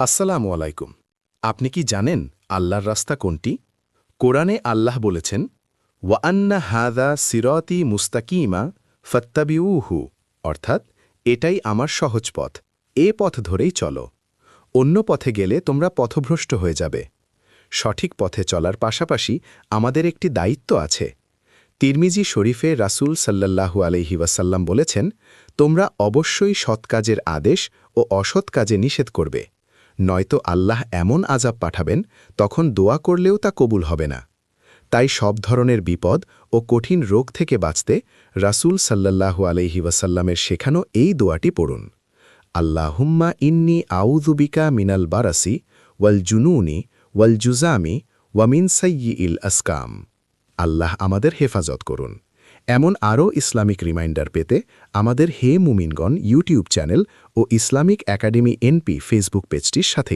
আসসালামু আলাইকুম। আপনি কি জানেন আল্লাহর রাস্তা কোনটি? কোরআনে আল্লাহ বলেছেন, ওয়ান্না হাদা সিরাতি মুস্তাকিমা ফত্তাবিউহু, অর্থাৎ এটাই আমার সহজ পথ, এ পথ ধরেই চলো। অন্য পথে গেলে তোমরা পথভ্রষ্ট হয়ে যাবে। সঠিক পথে চলার পাশাপাশি আমাদের একটি দায়িত্ব আছে। তিরমিজি শরীফে রাসূল সাল্লাল্লাহু আলাইহি ওয়াসাল্লাম বলেছেন, তোমরা অবশ্যই সৎ কাজের আদেশ ও অসৎ কাজে নিষেধ করবে, নয়তো আল্লাহ এমন আযাব পাঠাবেন, তখন দোয়া করলেও তা কবুল হবে না। তাই সব ধরনের বিপদ ও কঠিন রোগ থেকে বাঁচতে রাসূল সাল্লাল্লাহু আলাইহি ওয়াসাল্লামের শেখানো এই দোয়াটি পড়ুন। আল্লাহুম্মা ইন্নী আউযু বিকা মিনাল বারাসি ওয়াল জুনুনি ওয়াল জুজামি ওয়া মিন সাইয়্যিল আসকাম। আল্লাহ আমাদের হেফাজত করুন। এমন আরও ইসলামিক রিমাইন্ডার পেতে আমাদের হে মুমিনগণ ইউটিউব চ্যানেল ও ইসলামিক একাডেমি এনপি ফেসবুক পেজটির সাথে